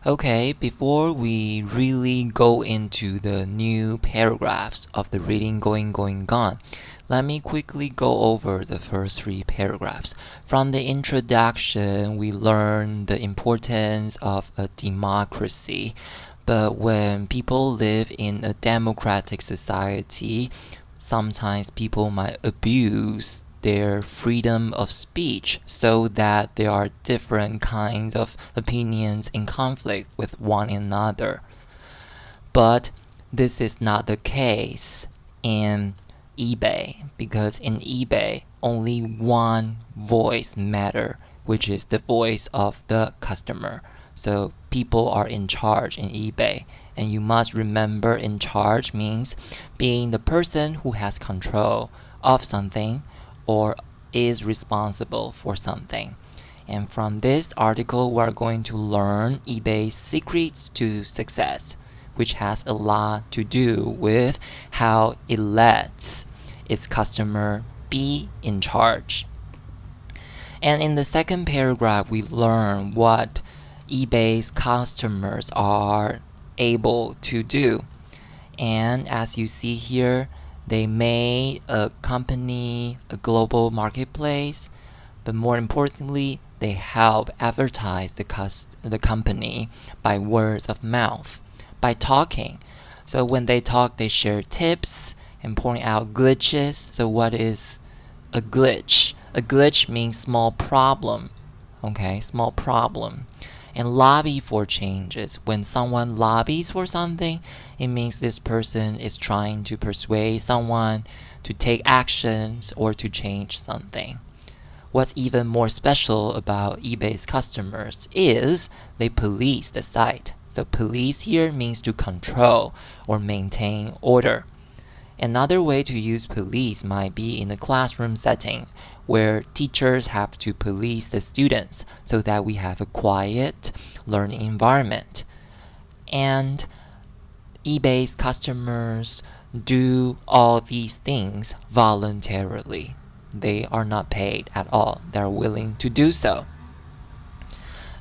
Okay, before we really go into the new paragraphs of the reading going gone, let me quickly go over the first three paragraphs. From the introduction, we learn the importance of a democracy. But when people live in a democratic society, sometimes people might abuse their freedom of speech so that there are different kinds of opinions in conflict with one another. But this is not the case in eBay, because in eBay only one voice matters, which is the voice of the customer. So people are in charge in eBay, and you must remember in charge means being the person who has control of something or is responsible for something. And from this article, we're going to learn eBay's secrets to success, which has a lot to do with how it lets its customer be in charge. And in the second paragraph, we learn what eBay's customers are able to do. And as you see here, they made a company, a global marketplace, but more importantly, they help advertise the company by words of mouth, by talking. So when they talk, they share tips and point out glitches. So what is a glitch? A glitch means small problem. Okay, small problem. And lobby for changes. When someone lobbies for something, it means this person is trying to persuade someone to take actions or to change something. What's even more special about eBay's customers is they police the site. So police here means to control or maintain order. Another way to use police might be in a classroom setting where teachers have to police the students so that we have a quiet learning environment. And eBay's customers do all these things voluntarily. They are not paid at all. They're willing to do so.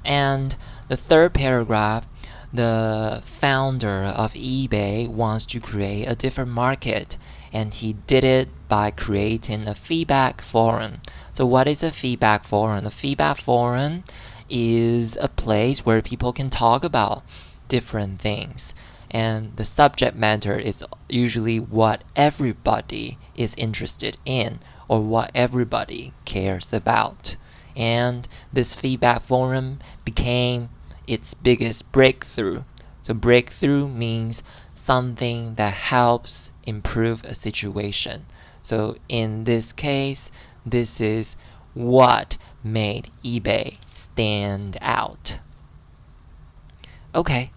And the third paragraph, the founder of eBay wants to create a different market, and he did it by creating a feedback forum. So what is a feedback forum? A feedback forum is a place where people can talk about different things, and the subject matter is usually what everybody is interested in or what everybody cares about. And this feedback forum became its biggest breakthrough. So breakthrough means something that helps improve a situation. So in this case, this is what made eBay stand out. Okay,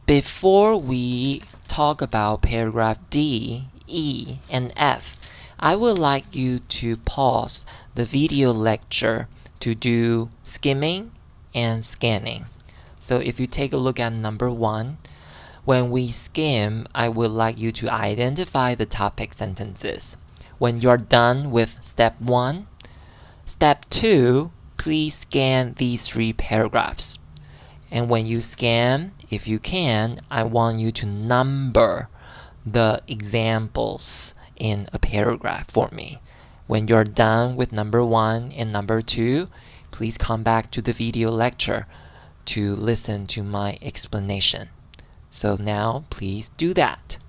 before we talk about paragraph D, E, and F, I would like you to pause the video lecture to do skimming and scanning. So if you take a look at number 1, when we skim, I would like you to identify the topic sentences. When you're done with step 1, step 2, please scan these 3 paragraphs. And when you scan, if you can, I want you to number the examples in a paragraph for me. When you're done with number 1 and number 2, please come back to the video lecture to listen to my explanation. So now, please do that.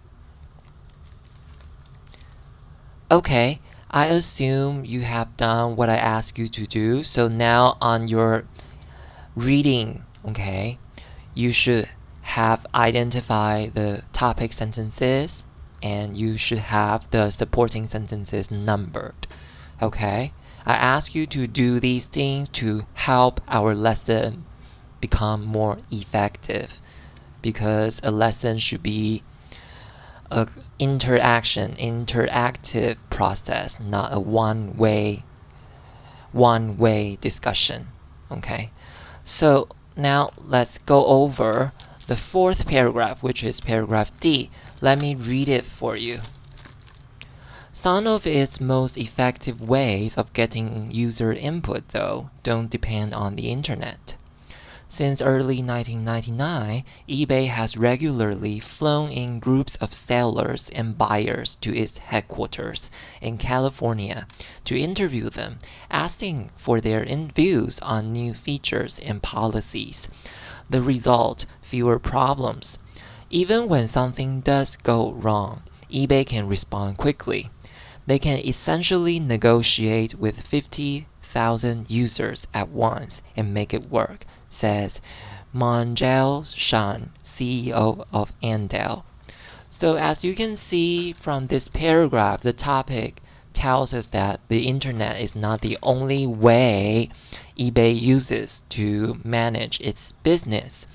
Okay, I assume you have done what I asked you to do. So now on your reading, okay, you should have identified the topic sentences and you should have the supporting sentences numbered. Okay, I ask you to do these things to help our lesson become more effective, because a lesson should be an interactive process, not a one-way discussion. Okay, so now let's go over the fourth paragraph, which is paragraph D. Let me read it for you. Some of its most effective ways of getting user input, though, don't depend on the internet. Since early 1999, eBay has regularly flown in groups of sellers and buyers to its headquarters in California to interview them, asking for their views on new features and policies. The result: fewer problems. Even when something does go wrong, eBay can respond quickly. They can essentially negotiate with 50,000 users at once and make it work, says Manjel Shan, CEO of Andel. So as you can see from this paragraph, the topic tells us that the internet is not the only way eBay uses to manage its business.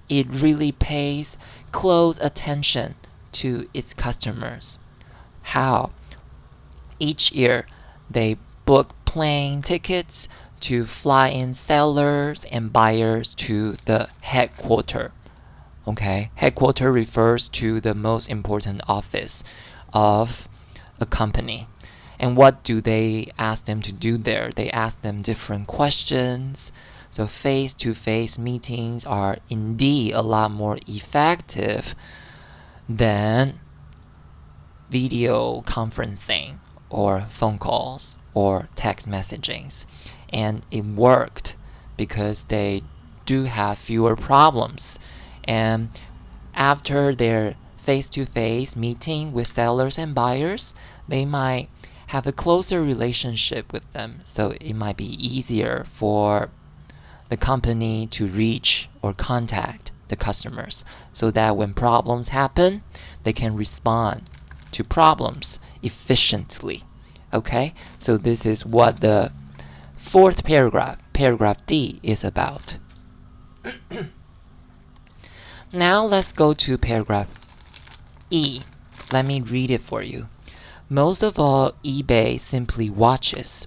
It really pays close attention to its customers. How? Each year, they book plane tickets to fly in sellers and buyers to the headquarters. Okay, headquarter refers to the most important office of a company. And what do they ask them to do there? They ask them different questions. So face-to-face meetings are indeed a lot more effective than video conferencing or phone calls or text messagings. And it worked because they do have fewer problems. And after their face-to-face meeting with sellers and buyers, they might have a closer relationship with them. So it might be easier for the company to reach or contact the customers so that when problems happen, they can respond to problems efficiently. Okay, so this is what the fourth paragraph, paragraph D, is about. Now let's go to paragraph E. Let me read it for you. Most of all, eBay simply watches.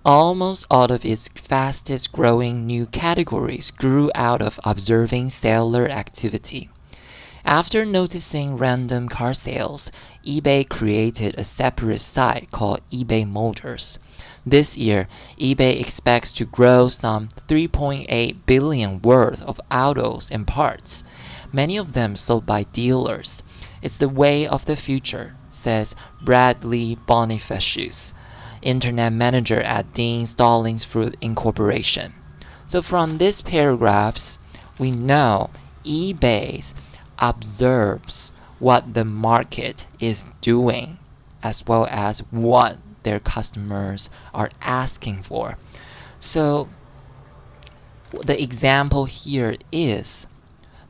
Almost all of its fastest growing new categories grew out of observing seller activity. After noticing random car sales, eBay created a separate site called eBay Motors. This year, eBay expects to grow some 3.8 billion worth of autos and parts, many of them sold by dealers. It's the way of the future, says Bradley Bonifacius, Internet Manager at Dean Stallings Fruit Incorporation. So from these paragraphs, we know eBay observes what the market is doing as well as what their customers are asking for. So the example here is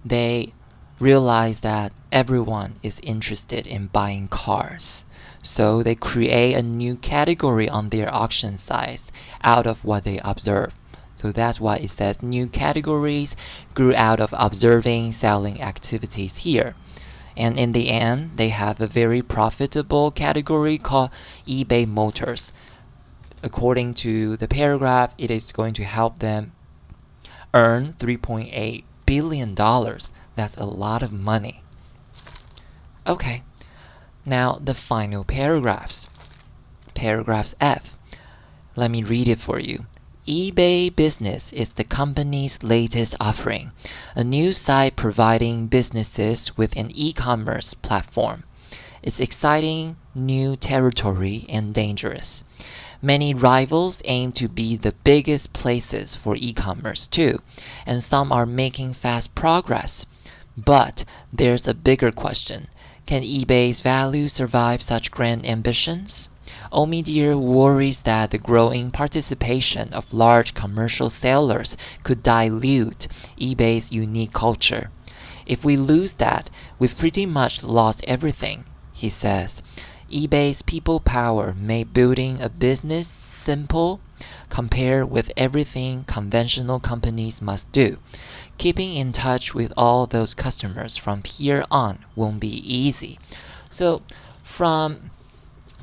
they realize that everyone is interested in buying cars. So they create a new category on their auction sites out of what they observe. So that's why it says new categories grew out of observing selling activities here. And in the end, they have a very profitable category called eBay Motors. According to the paragraph, it is going to help them earn $3.8 billion. That's a lot of money. Okay, now the final paragraphs. Paragraph F. Let me read it for you. eBay Business is the company's latest offering, a new site providing businesses with an e-commerce platform. It's exciting, new territory, and dangerous. Many rivals aim to be the biggest places for e-commerce too, and some are making fast progress. But there's a bigger question. Can eBay's value survive such grand ambitions? Omidyar worries that the growing participation of large commercial sellers could dilute eBay's unique culture. If we lose that, we've pretty much lost everything, he says. eBay's people power made building a business simple compared with everything conventional companies must do. Keeping in touch with all those customers from here on won't be easy. So from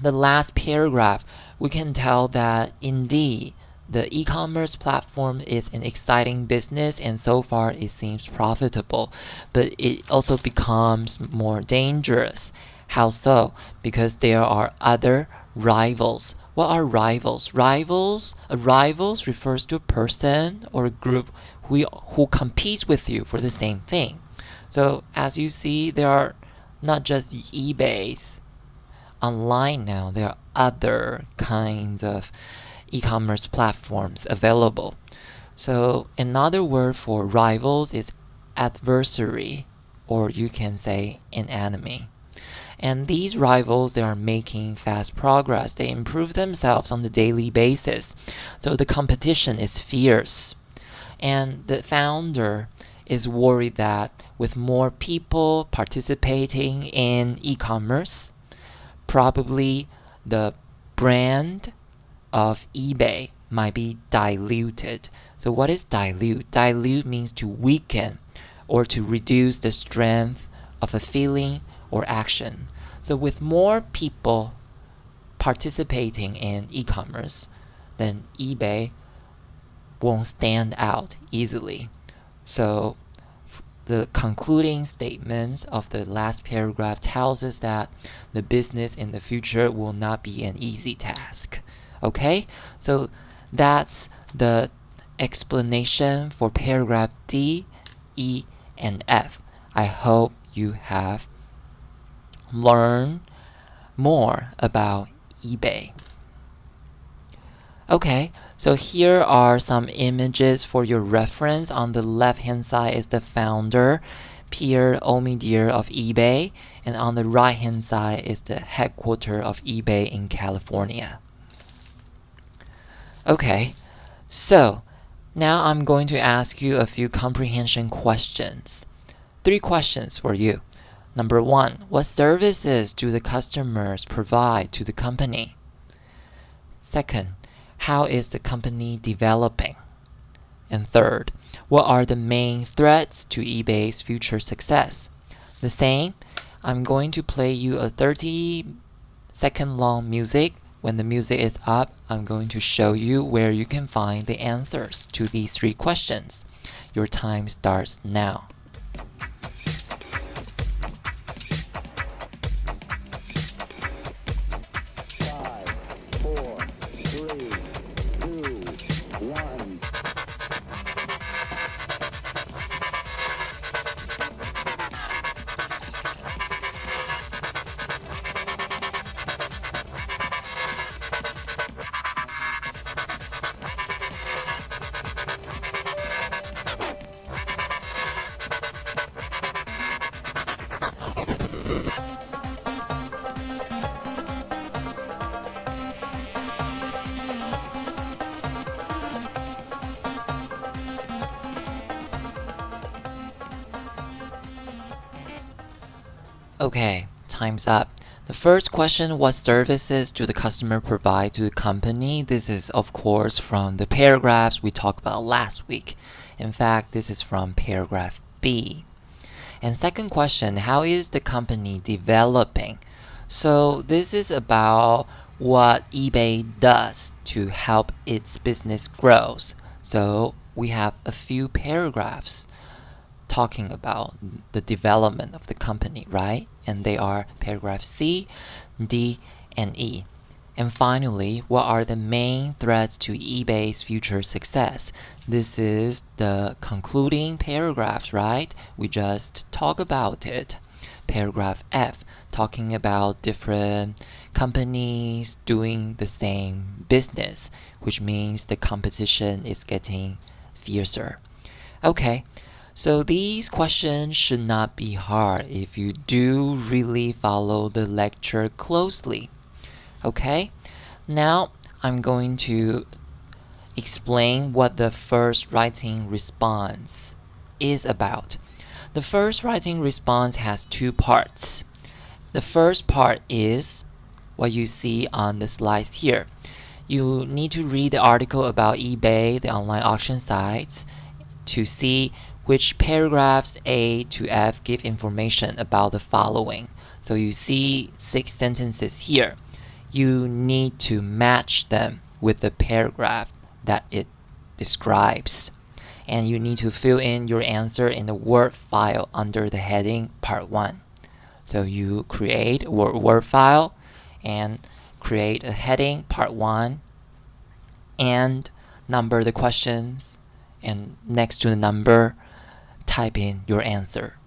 the last paragraph, we can tell that indeed the e-commerce platform is an exciting business and so far it seems profitable, but it also becomes more dangerous. How so? Because there are other rivals. What are rivals? Rivals refers to a person or a group who competes with you for the same thing. So as you see, there are not just eBays online now. There are other kinds of e-commerce platforms available. So another word for rivals is adversary, or you can say an enemy. And these rivals, they are making fast progress. They improve themselves on the daily basis. So the competition is fierce. And the founder is worried that with more people participating in e-commerce, probably the brand of eBay might be diluted. So what is dilute? Dilute means to weaken or to reduce the strength of a feeling or action. So with more people participating in e-commerce, then eBay won't stand out easily. So the concluding statements of the last paragraph tells us that the business in the future will not be an easy task. Okay, so that's the explanation for paragraph D, E, and F. I hope you have learned more about eBay. Okay, so here are some images for your reference. On the left hand side is the founder, Pierre Omidyar of eBay, and on the right hand side is the headquarters of eBay in California. Okay, so now I'm going to ask you a few comprehension questions. 3 questions for you. Number 1, what services do the customers provide to the company? Second, how is the company developing? And third, what are the main threats to eBay's future success? The same, I'm going to play you a 30-second long music. When the music is up, I'm going to show you where you can find the answers to these 3 questions. Your time starts now. Okay, time's up. The first question, what services do the customer provide to the company? This is, of course, from the paragraphs we talked about last week. In fact, this is from paragraph B. And second question, how is the company developing? So this is about what eBay does to help its business grows. So we have a few paragraphs talking about the development of the company, right? And they are paragraph C, D, and E. And finally, what are the main threats to eBay's future success? This is the concluding paragraphs, right? We just talk about it. Paragraph F, talking about different companies doing the same business, which means the competition is getting fiercer. Okay, so these questions should not be hard if you do really follow the lecture closely. Okay, now I'm going to explain what the first writing response is about. The first writing response has 2 parts. The first part is what you see on the slides here. You need to read the article about eBay, the online auction sites, to see which paragraphs A to F give information about the following. So you see 6 sentences here. You need to match them with the paragraph that it describes. And you need to fill in your answer in the Word file under the heading Part 1. So you create a Word file and create a heading, part 1, and number the questions, and next to the number, type in your answer.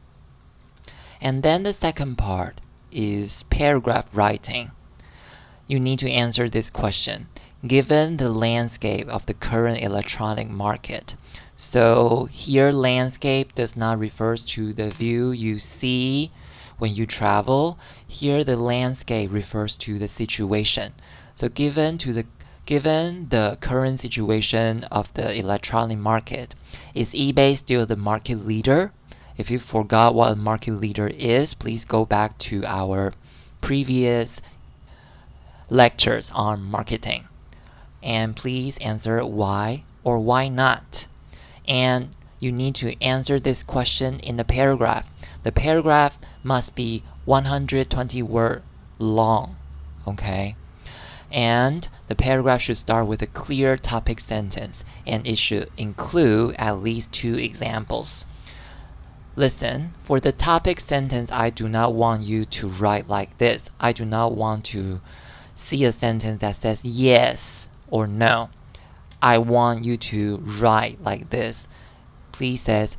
And then the second part is paragraph writing. You need to answer this question. Given the landscape of the current electronic market. So here landscape does not refer to the view you see when you travel. Here the landscape refers to the situation. So given the current situation of the electronic market, is eBay still the market leader? If you forgot what a market leader is, please go back to our previous lectures on marketing. And please answer why or why not. And you need to answer this question in the paragraph. The paragraph must be 120 words long, okay? And the paragraph should start with a clear topic sentence, and it should include at least 2 examples. Listen, for the topic sentence, I do not want you to write like this. I do not want to see a sentence that says yes or no. I want you to write like this. Please says,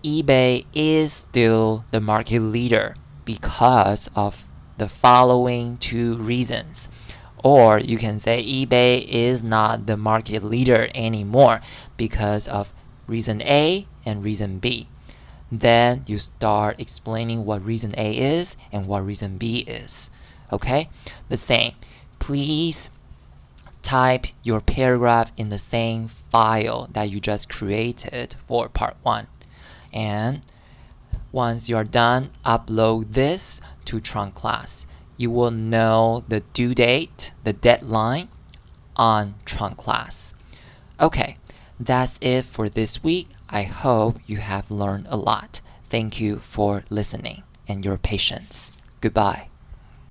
eBay is still the market leader because of the following 2 reasons. Or you can say eBay is not the market leader anymore because of reason A and reason B. Then you start explaining what reason A is and what reason B is. Okay? The same. Please type your paragraph in the same file that you just created for part 1. And once you're done, upload this to Trunk Class. You will know the due date, the deadline on Trunk Class. Okay, that's it for this week. I hope you have learned a lot. Thank you for listening and your patience. Goodbye.